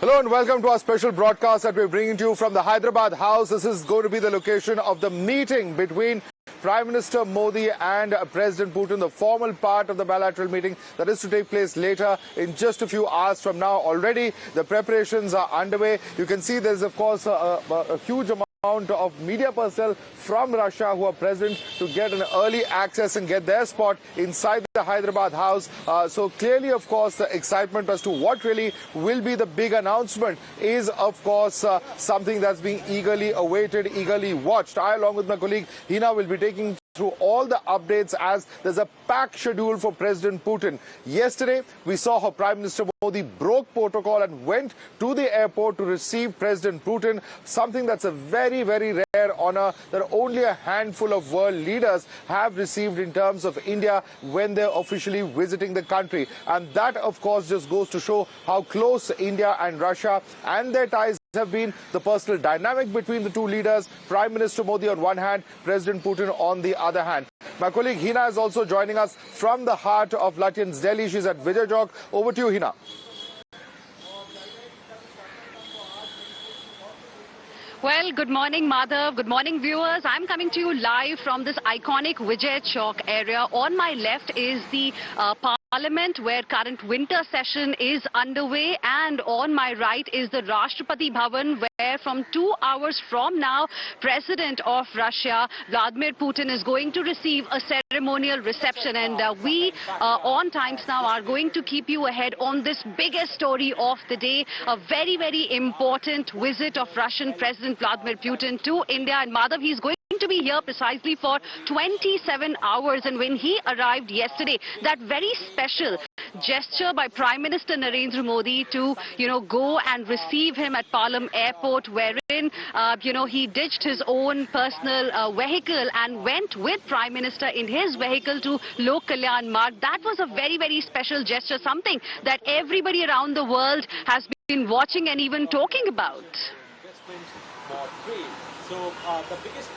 Hello and welcome to our special broadcast that we're bringing to you from the Hyderabad House. This is going to be the location of the meeting between Prime Minister Modi and President Putin, the formal part of the bilateral meeting that is to take place later in just a few hours from now. Already the preparations are underway. You can see there's of course a huge amount of media personnel from Russia who are present to get an early access and get their spot inside the Hyderabad House. So clearly, of course, the excitement as to what really will be the big announcement is, of course, something that's being eagerly awaited, eagerly watched. I, along with my colleague Hina, will be taking through all the updates as there's a packed schedule for President Putin. Yesterday, we saw how Prime Minister Modi broke protocol and went to the airport to receive President Putin, something that's a very, very rare honor that only a handful of world leaders have received in terms of India when they're officially visiting the country. And that, of course, just goes to show how close India and Russia and their ties have been, the personal dynamic between the two leaders, Prime Minister Modi on one hand, President Putin on the other hand. My colleague Hina is also joining us from the heart of Lutyens, Delhi. She's at Vijay Chowk. Over to you, Hina. Well, good morning, Madhav. Good morning, viewers. I'm coming to you live from this iconic Vijay Chowk area. On my left is the Parliament, where current winter session is underway, and on my right is the Rashtrapati Bhavan, where from 2 hours from now, President of Russia, Vladimir Putin, is going to receive a ceremonial reception. And we on Times Now are going to keep you ahead on this biggest story of the day, a very, very important visit of Russian President Vladimir Putin to India. And Madhav, he's going to be here precisely for 27 hours, and when he arrived yesterday, that very special gesture by Prime Minister Narendra Modi to go and receive him at Palam Airport, wherein he ditched his own personal vehicle and went with Prime Minister in his vehicle to Lok Kalyan Marg. That was a very, very special gesture, something that everybody around the world has been watching and even talking about. So the biggest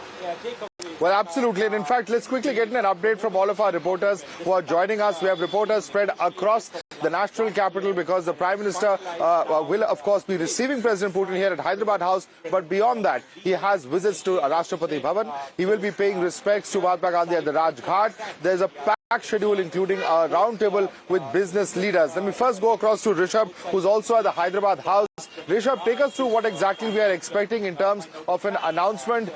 Well, absolutely. And in fact, let's quickly get an update from all of our reporters who are joining us. We have reporters spread across the national capital because the Prime Minister will, of course, be receiving President Putin here at Hyderabad House. But beyond that, he has visits to Rashtrapati Bhavan. He will be paying respects to Mahatma Gandhi at the Raj Ghat. There's a packed schedule, including a roundtable with business leaders. Let me first go across to Rishabh, who's also at the Hyderabad House. Rishabh, take us through what exactly we are expecting in terms of an announcement,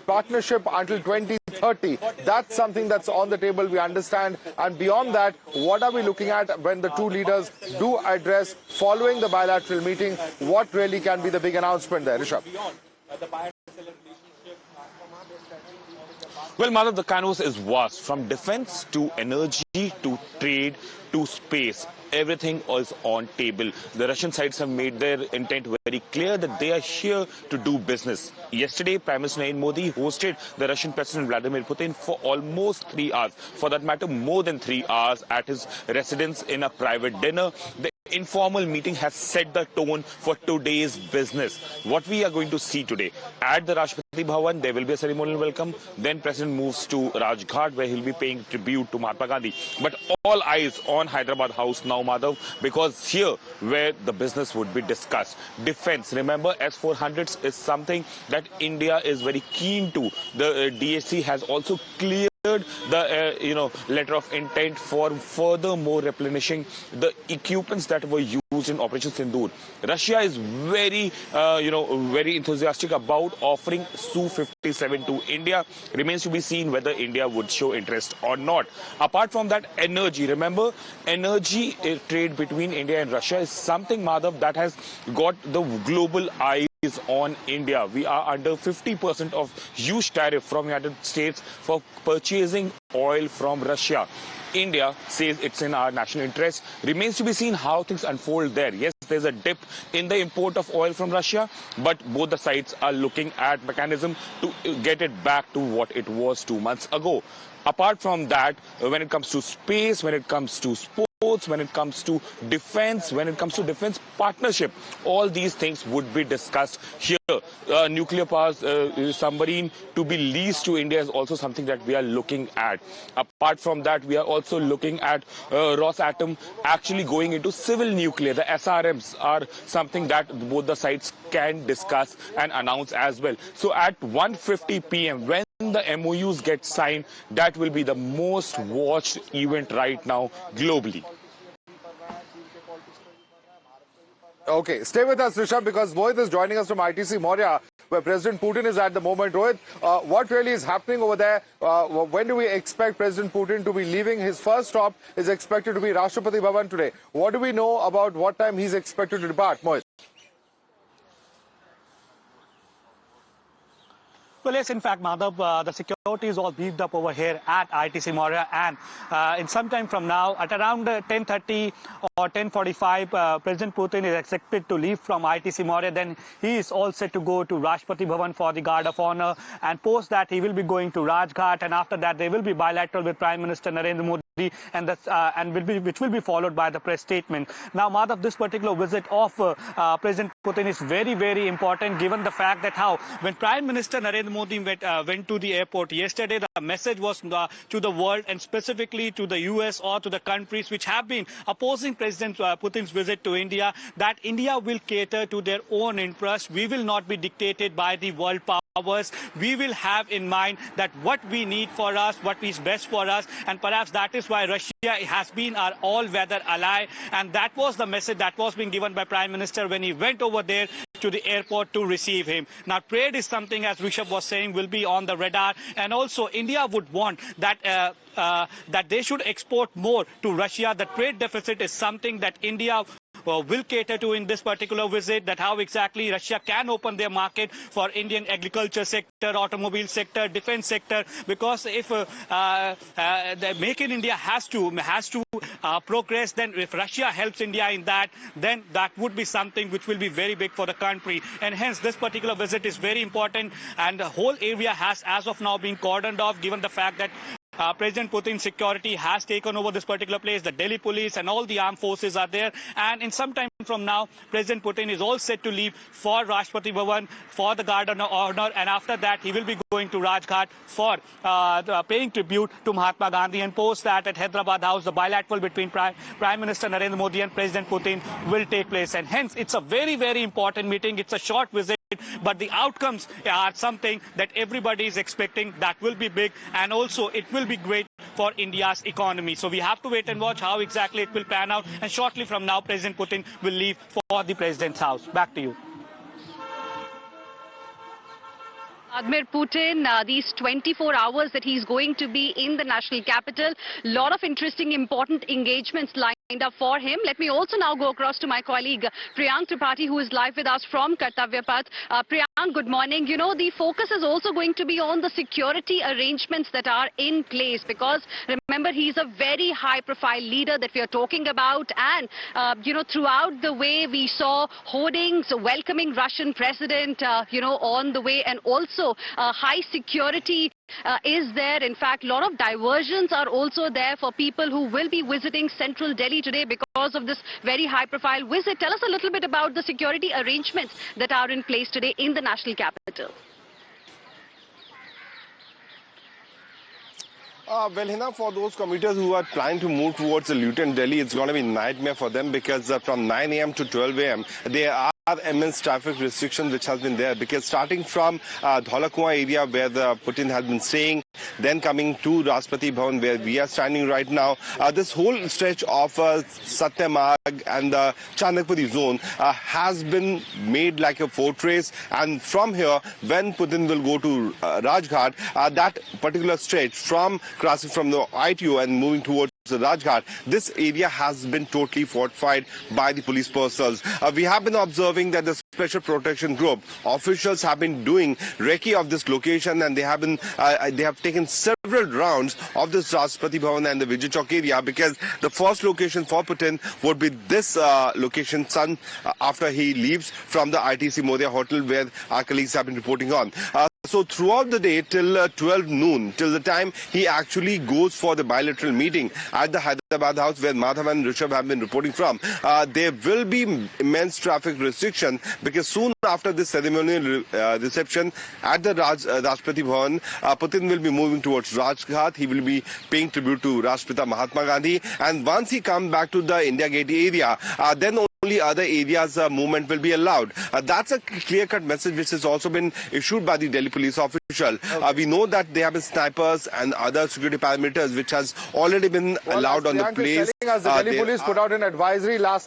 partnership until 2030. That's something that's on the table, we understand. And beyond that, what are we looking at when the two leaders do address following the bilateral meeting? What really can be the big announcement there, Rishabh? Well, Madhav, the canvas is vast, from defense to energy to trade to space. Everything is on table. The Russian sides have made their intent very clear that they are here to do business. Yesterday, Prime Minister Narendra Modi hosted the Russian President Vladimir Putin for almost 3 hours. For that matter, more than 3 hours at his residence in a private dinner. The informal meeting has set the tone for today's business. What we are going to see today at the Rashtrapati Bhavan, there will be a ceremonial welcome. Then President moves to Raj Ghat, where he'll be paying tribute to Mahatma Gandhi. But all eyes on Hyderabad House now, Madhav, because here where the business would be discussed. Defense, remember, S-400s is something that India is very keen to. The DSC has also cleared the letter of intent for furthermore replenishing the equipments that were used in Operation Sindoor. Russia is very very enthusiastic about offering Su-57 to India. Remains to be seen whether India would show interest or not. Apart from that, energy, remember, energy trade between India and Russia is something, Madhav, that has got the global eye on India. We are under 50% of huge tariff from United States for purchasing oil from Russia. India says it's in our national interest. Remains to be seen how things unfold there. Yes, there's a dip in the import of oil from Russia, but both the sides are looking at mechanism to get it back to what it was 2 months ago. Apart from that, when it comes to space, when it comes to sports, ports, when it comes to defense, when it comes to defense partnership. All these things would be discussed here. Nuclear power submarine to be leased to India is also something that we are looking at. Apart from that, we are also looking at Rosatom actually going into civil nuclear. The SRMs are something that both the sides can discuss and announce as well. So at 1:50 p.m. when the MOUs get signed, that will be the most watched event right now globally. Okay, stay with us, Rishabh, because Rohit is joining us from ITC Maurya, where President Putin is at the moment. Rohit, what really is happening over there? When do we expect President Putin to be leaving? His first stop is expected to be Rashtrapati Bhavan today. What do we know about what time he's expected to depart, Mohit? Well, yes, in fact, Madhav, the security is all beefed up over here at ITC Maurya, and in some time from now, at around 10:30 or 10:45, President Putin is expected to leave from ITC Maurya. Then he is all set to go to Rashtrapati Bhavan for the Guard of Honor, and post that he will be going to Rajghat, and after that there will be bilateral with Prime Minister Narendra Modi, and which will be followed by the press statement. Now, Madhav, this particular visit of President Putin is very, very important, given the fact that when Prime Minister Narendra Modi went to the airport yesterday, the message was to the world, and specifically to the US or to the countries which have been opposing President Putin's visit to India, that India will cater to their own interests. We will not be dictated by the world powers. We will have in mind that what we need for us, what is best for us, and perhaps that is why Russia has been our all-weather ally, and that was the message that was being given by Prime Minister when he went over there to the airport to receive him. Now, trade is something, as Rishabh was saying, will be on the radar, and also India would want that that they should export more to Russia. The trade deficit is something that India will cater to in this particular visit, that how exactly Russia can open their market for Indian agriculture sector, automobile sector, defense sector, because if the Make in India has to progress, then if Russia helps India in that, then that would be something which will be very big for the country. And hence this particular visit is very important, and the whole area has as of now been cordoned off, given the fact that President Putin's security has taken over this particular place. The Delhi police and all the armed forces are there. And in some time from now, President Putin is all set to leave for Rashtrapati Bhavan, for the Guard of Honor. And after that, he will be going to Rajghat for paying tribute to Mahatma Gandhi. And post that at Hyderabad House, the bilateral between Prime Minister Narendra Modi and President Putin will take place. And hence, it's a very, very important meeting. It's a short visit, but the outcomes are something that everybody is expecting. That will be big, and also it will be great for India's economy. So we have to wait and watch how exactly it will pan out. And shortly from now, President Putin will leave for the President's house. Back to you. Vladimir Putin, these 24 hours that he's going to be in the national capital, lot of interesting, important engagements lined up for him. Let me also now go across to my colleague Priyank Tripathi, who is live with us from Kartavya Path. Priyank, good morning. You know, the focus is also going to be on the security arrangements that are in place, because remember, he's a very high-profile leader that we are talking about, and you know, throughout the way we saw hoardings welcoming Russian president, you know, on the way, and also high security is there. In fact, a lot of diversions are also there for people who will be visiting central Delhi today because of this very high-profile visit. Tell us a little bit about the security arrangements that are in place today in the national capital. Well, Hina, for those commuters who are trying to move towards the Luton Delhi, it's going to be a nightmare for them, because from 9 a.m. to 12 a.m. there are immense traffic restrictions which has been there, because starting from Dholakua area where the Putin has been staying, then coming to Rashtrapati Bhavan where we are standing right now, this whole stretch of Satyamarg and the Chanakpuri zone has been made like a fortress. And from here, when Putin will go to Rajghat, that particular stretch from crossing from the ITO and moving towards the Rajghat, this area has been totally fortified by the police personnel. We have been observing that the Special Protection Group officials have been doing recce of this location, and they have taken several rounds of this Rashtrapati Bhavan and the Vijay Chowk area, because the first location for Putin would be this location, after he leaves from the ITC Maurya hotel where our colleagues have been reporting on. So So throughout the day till 12 noon, till the time he actually goes for the bilateral meeting at the Hyderabad house where Madhav and Rishabh have been reporting from, there will be immense traffic restriction because soon after this ceremonial reception at the Rashtrapati Bhavan, Putin will be moving towards Rajghat. He will be paying tribute to Rashtrapita Mahatma Gandhi, and once he comes back to the India Gate area, then only other areas movement will be allowed. That's a clear-cut message which has also been issued by the Delhi police official. We know that they have been snipers and other security parameters which has already been allowed on the place. Telling us the Delhi police put out an advisory last